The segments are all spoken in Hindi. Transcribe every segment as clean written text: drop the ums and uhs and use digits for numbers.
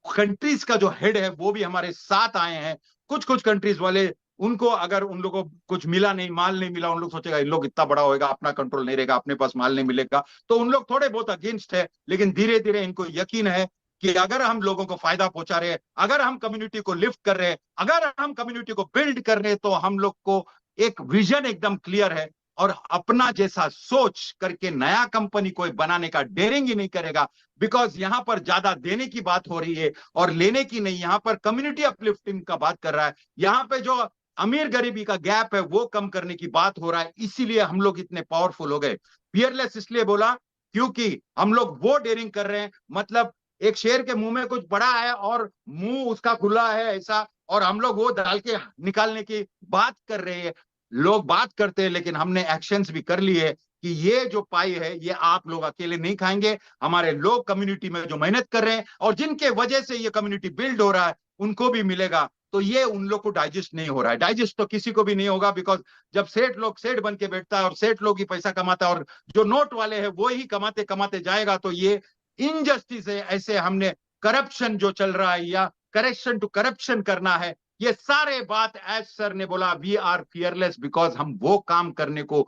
कंट्रीज का जो हेड है वो भी हमारे साथ आए हैं। कुछ कुछ कंट्रीज वाले, उनको अगर उन लोगों को कुछ मिला नहीं, माल नहीं मिला, उन लोग सोचेगा इन लोग इतना बड़ा होएगा, अपना कंट्रोल नहीं रहेगा, अपने पास माल नहीं मिलेगा, तो उन लोग थोड़े बहुत अगेंस्ट है। लेकिन धीरे धीरे इनको यकीन है कि अगर हम लोगों को फायदा पहुंचा रहे हैं, अगर हम कम्युनिटी को लिफ्ट कर रहे हैं, अगर हम कम्युनिटी को बिल्ड कर रहे हैं, तो हम लोग को एक विजन एकदम क्लियर है। और अपना जैसा सोच करके नया कंपनी कोई बनाने का डेयरिंग ही नहीं करेगा, बिकॉज यहां पर ज्यादा देने की बात हो रही है और लेने की नहीं। यहां पर कम्युनिटी अपलिफ्टिंग का बात कर रहा है, यहां पे जो अमीर गरीबी का गैप है वो कम करने की बात हो रहा है। इसीलिए हम लोग इतने पावरफुल हो गए। फियरलेस इसलिए बोला क्योंकि हम लोग वो डेयरिंग कर रहे हैं, मतलब एक शेर के मुंह में कुछ बड़ा है और मुंह उसका खुला है ऐसा, और हम लोग वो डाल के निकालने की बात कर रहे हैं। लोग बात करते हैं लेकिन हमने एक्शंस भी कर लिए कि ये जो पाई है ये आप लोग अकेले नहीं खाएंगे। हमारे लोग कम्युनिटी में जो मेहनत कर रहे हैं और जिनके वजह से ये कम्युनिटी बिल्ड हो रहा है उनको भी मिलेगा। तो ये उन लोग को डाइजेस्ट नहीं हो रहा है। डाइजेस्ट तो किसी को भी नहीं होगा, बिकॉज जब सेठ लोग सेठ बन के बैठता है और सेठ लोग ही पैसा कमाता है और जो नोट वाले हैं वो ही कमाते कमाते जाएगा, तो ये इनजस्टिस है। ऐसे हमने करप्शन जो चल रहा है या करेक्शन टू करप्शन करना है, ये सारे बात एज सर ने बोला वी आर फियरलेस, बिकॉज हम वो काम करने को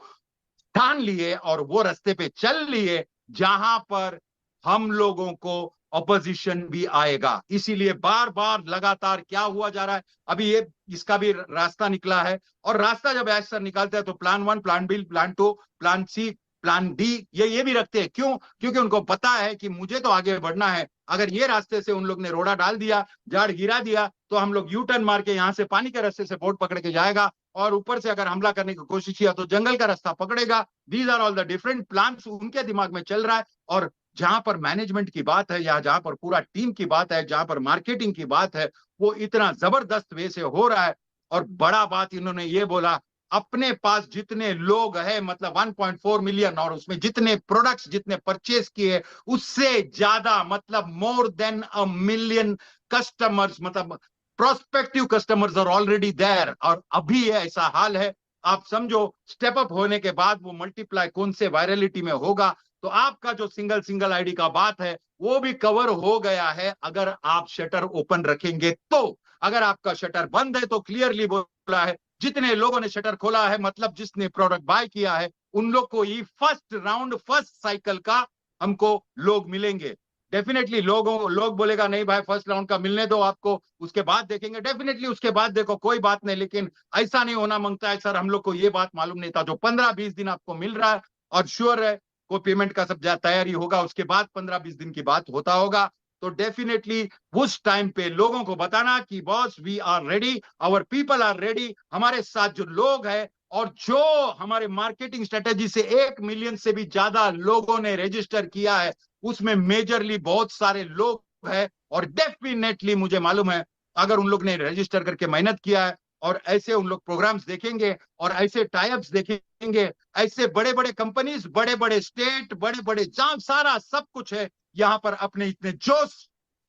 ठान लिए और वो रास्ते पे चल लिए जहां पर हम लोगों को ऑपोजिशन भी आएगा। इसीलिए बार बार लगातार क्या हुआ जा रहा है, अभी ये इसका भी रास्ता निकला है। और रास्ता जब एज सर निकालते हैं तो plan 1, plan B, plan 2, plan C, plan D, ये भी रखते हैं। क्यों? क्योंकि उनको पता है कि मुझे तो आगे बढ़ना है। अगर ये रास्ते से उन लोग ने रोड़ा डाल दिया, जाड़ गिरा दिया, तो हम लोग यू टर्न मार के यहां से पानी के रास्ते से बोट पकड़ के जाएगा, और ऊपर से अगर हमला करने की कोशिश किया तो जंगल का रास्ता पकड़ेगा। These are all the different plans उनके दिमाग में चल रहा है। और जहां पर मैनेजमेंट की बात है या जहां पर पूरा टीम की बात है, जहां पर मार्केटिंग की बात है, वो इतना जबरदस्त वे से हो रहा है। और बड़ा बात इन्होंने ये बोला, अपने पास जितने लोग हैं, मतलब 1.4 मिलियन, और उसमें जितने प्रोडक्ट्स जितने परचेज किए उससे ज्यादा, मतलब more than a million customers, मतलब prospective customers are already there. और अभी ऐसा हाल है, आप समझो स्टेप अप होने के बाद वो मल्टीप्लाई कौन से वायरलिटी में होगा। तो आपका जो सिंगल सिंगल आईडी का बात है वो भी कवर हो गया है अगर आप शटर ओपन रखेंगे तो। अगर आपका शटर बंद है तो क्लियरली बोला है, जितने लोगों ने शटर खोला है, मतलब जिसने प्रोडक्ट बाय किया है, उन लोग को ही फर्स्ट राउंड फर्स्ट साइकिल का हमको लोग मिलेंगे। डेफिनेटली लोग बोलेगा नहीं भाई फर्स्ट राउंड का मिलने दो आपको, उसके बाद देखेंगे। डेफिनेटली उसके बाद देखो, कोई बात नहीं, लेकिन ऐसा नहीं होना मांगता है सर। हम लोग को ये बात मालूम नहीं था, जो 15-20 दिन आपको मिल रहा है, और श्योर है को पेमेंट का सब तैयारी होगा, उसके बाद 15-20 दिन की बात होता होगा। तो डेफिनेटली उस टाइम पे लोगों को बताना कि boss we are ready, our people are ready. हमारे साथ जो लोग हैं और जो हमारे मार्केटिंग स्ट्रेटेजी से 1 मिलियन से भी ज्यादा लोगों ने रजिस्टर किया है, उसमें मेजरली बहुत सारे लोग हैं। और डेफिनेटली मुझे मालूम है अगर उन लोग ने रजिस्टर करके मेहनत किया है और ऐसे उन लोग प्रोग्राम्स देखेंगे और ऐसे टाइप्स देखेंगे, ऐसे बड़े बड़े कंपनीज, बड़े बड़े स्टेट, बड़े बड़े जहां सारा सब कुछ है, यहां पर अपने इतने जोश,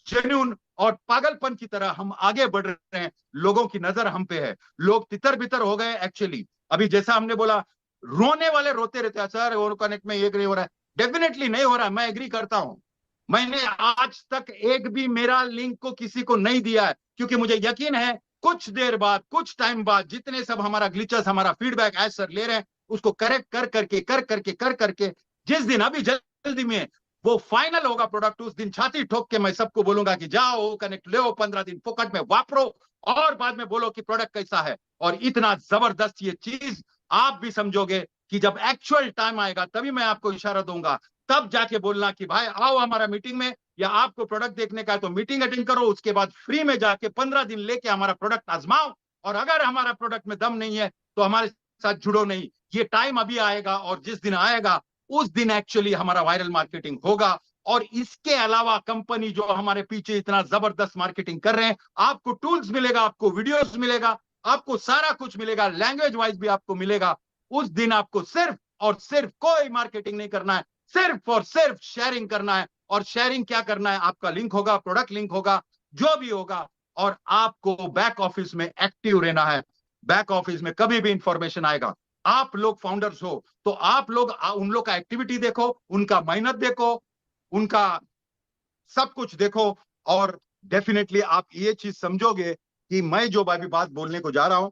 जेन्यून और पागलपन की तरह हम आगे बढ़ रहे हैं। लोगों की नजर हम पे है, लोग तितर बितर हो गए एक्चुअली। अभी जैसा हमने बोला, रोने वाले रोते रहते हैं सर और कनेक्ट में एक नहीं हो रहा है। डेफिनेटली नहीं हो रहा है, मैं एग्री करता हूं। मैंने आज तक एक भी मेरा लिंक को किसी को नहीं दिया है, क्योंकि मुझे यकीन है कुछ देर बाद, कुछ टाइम बाद, जितने सब हमारा ग्लिचेस, हमारा फीडबैक एज सर ले रहे हैं, उसको करेक्ट कर करके जिस दिन, अभी जल्दी में वो फाइनल होगा प्रोडक्ट, उस दिन छाती ठोक के मैं सबको बोलूंगा कि जाओ कनेक्ट ले 15 दिन फोकट में वापरो, और बाद में बोलो कि प्रोडक्ट कैसा है। और इतना जबरदस्त ये चीज आप भी समझोगे कि जब एक्चुअल टाइम आएगा तभी मैं आपको इशारा दूंगा, तब जाके बोलना कि भाई आओ हमारा मीटिंग में, या आपको प्रोडक्ट देखने का है तो मीटिंग अटेंड करो, उसके बाद फ्री में जाके 15 दिन लेके हमारा प्रोडक्ट आजमाओ। और अगर हमारा प्रोडक्ट में दम नहीं है तो हमारे साथ जुड़ो नहीं। ये टाइम अभी आएगा, और जिस दिन आएगा उस दिन एक्चुअली हमारा वायरल मार्केटिंग होगा। और इसके अलावा कंपनी जो हमारे पीछे इतना जबरदस्त मार्केटिंग कर रहे हैं, आपको टूल्स मिलेगा, आपको वीडियोस मिलेगा, आपको सारा कुछ मिलेगा, लैंग्वेज वाइज भी आपको मिलेगा। उस दिन आपको सिर्फ और सिर्फ कोई मार्केटिंग नहीं करना है, सिर्फ और सिर्फ शेयरिंग करना है। और शेयरिंग क्या करना है, आपका लिंक होगा, प्रोडक्ट लिंक होगा, जो भी होगा। और आपको बैक ऑफिस में एक्टिव रहना है। बैक ऑफिस में कभी भी इंफॉर्मेशन आएगा, आप लोग फाउंडर्स हो तो आप लोग उन लोग का एक्टिविटी देखो, उनका मेहनत देखो, उनका सब कुछ देखो, और डेफिनेटली आप ये चीज समझोगे कि मैं जो अभी बात बोलने को जा रहा हूं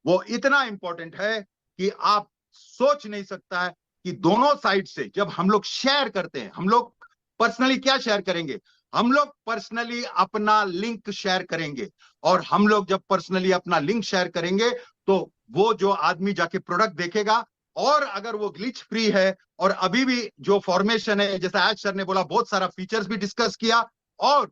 वो इतना इंपॉर्टेंट है कि आप सोच नहीं सकता है कि दोनों साइड से जब हम लोग शेयर करते हैं, हम लोग पर्सनली क्या शेयर करेंगे, हम लोग पर्सनली अपना लिंक शेयर करेंगे। और हम लोग जब पर्सनली अपना लिंक शेयर करेंगे तो वो जो आदमी जाके प्रोडक्ट देखेगा, और अगर वो ग्लिच फ्री है, और अभी भी जो फॉर्मेशन है, जैसा आज सर ने बोला, बहुत सारा फीचर्स भी डिस्कस किया, और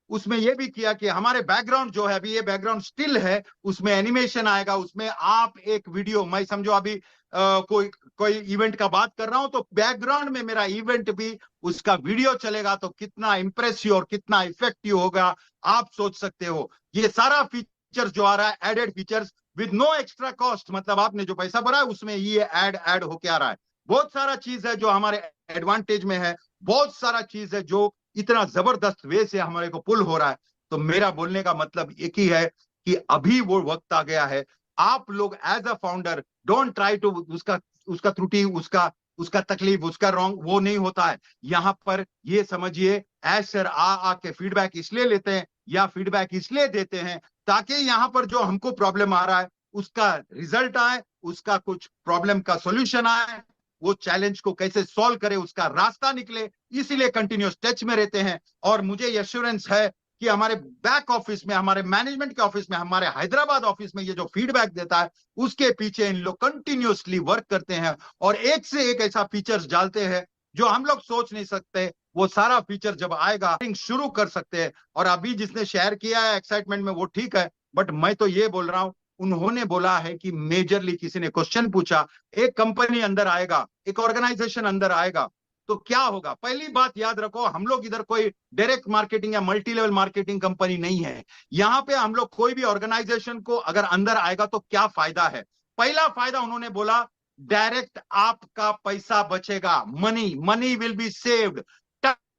उसमें यह भी किया कि हमारे बैकग्राउंड जो है, अभी ये बैकग्राउंड स्टिल है, उसमें एनिमेशन आएगा, उसमें आप एक वीडियो, मैं समझो अभी कोई कोई इवेंट का बात कर रहा हूं तो बैकग्राउंड में मेरा इवेंट भी उसका वीडियो चलेगा, तो कितना इंप्रेसिव और कितना इफेक्टिव होगा आप सोच सकते हो। ये सारा फीचर्स जो आ रहा है, added features with no extra cost, मतलब आपने जो पैसा भरा है उसमें ये ऐड होके आ रहा है। बहुत सारा चीज है जो हमारे एडवांटेज में है, बहुत सारा चीज है जो इतना जबरदस्त वे से हमारे को पुल हो रहा है। तो मेरा बोलने का मतलब एक ही है कि अभी वो वक्त आ गया है, आप लोग as a founder don't try to, उसका उसका त्रुटि, उसका उसका तकलीफ, उसका रॉन्ग वो नहीं होता है। यहां पर ये समझिए, एज सर आके फीडबैक इसलिए लेते हैं या फीडबैक इसलिए देते हैं ताकि यहां पर जो हमको प्रॉब्लम आ रहा है उसका रिजल्ट आए, उसका कुछ प्रॉब्लम का सॉल्यूशन आए, वो चैलेंज को कैसे सॉल्व करे उसका रास्ता निकले, इसीलिए कंटिन्यूस टच में रहते हैं। और मुझे एश्योरेंस है कि हमारे बैक ऑफिस में, हमारे मैनेजमेंट के ऑफिस में, हमारे हैदराबाद ऑफिस में ये जो फीडबैक देता है उसके पीछे इन लोग कंटिन्यूसली वर्क करते हैं और एक से एक ऐसा फीचर्स डालते हैं जो हम लोग सोच नहीं सकते। वो सारा फीचर जब आएगा शुरू कर सकते हैं। और अभी जिसने शेयर किया है एक्साइटमेंट में वो ठीक है, बट मैं तो ये बोल रहा हूं, उन्होंने बोला है कि मेजरली किसी ने क्वेश्चन पूछा, एक कंपनी अंदर आएगा, एक ऑर्गेनाइजेशन अंदर आएगा तो क्या होगा। पहली बात याद रखो, हम लोग इधर कोई डायरेक्ट मार्केटिंग या मल्टी लेवल मार्केटिंग कंपनी नहीं है। यहां पे हम लोग कोई भी ऑर्गेनाइजेशन को अगर अंदर आएगा तो क्या फायदा है। पहला फायदा उन्होंने बोला, डायरेक्ट आपका पैसा बचेगा, money money will be saved,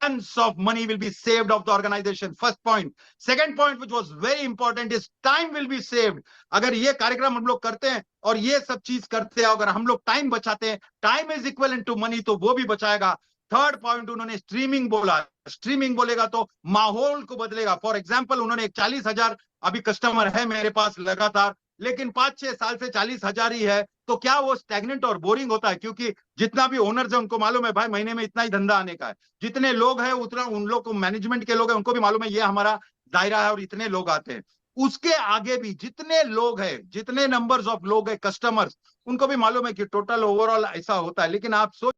tons of money will be saved of the organization. First point. Second point, which was very important, is time will be saved. अगर ये कार्यक्रम हम लोग करते हैं और ये सब चीज करते हैं, अगर हम लोग टाइम बचाते हैं, time is equal to money, तो वो भी बचाएगा। थर्ड पॉइंट उन्होंने स्ट्रीमिंग बोला, स्ट्रीमिंग बोलेगा तो माहौल को बदलेगा। फॉर एग्जाम्पल उन्होंने 40,000 अभी कस्टमर है मेरे पास लगातार, लेकिन 5-6 साल से 40,000 ही है, तो क्या वो स्टैग्नेंट और बोरिंग होता है? क्योंकि जितना भी ओनर्स है उनको मालूम है भाई महीने में इतना ही धंधा आने का है, जितने लोग हैं उतना उन लोग को, मैनेजमेंट के लोग हैं उनको भी मालूम है ये हमारा दायरा है और इतने लोग आते हैं। उसके आगे भी जितने लोग हैं, जितने नंबर्स ऑफ लोग हैं कस्टमर्स, उनको भी मालूम है कि टोटल ओवरऑल ऐसा होता है। लेकिन आप सोच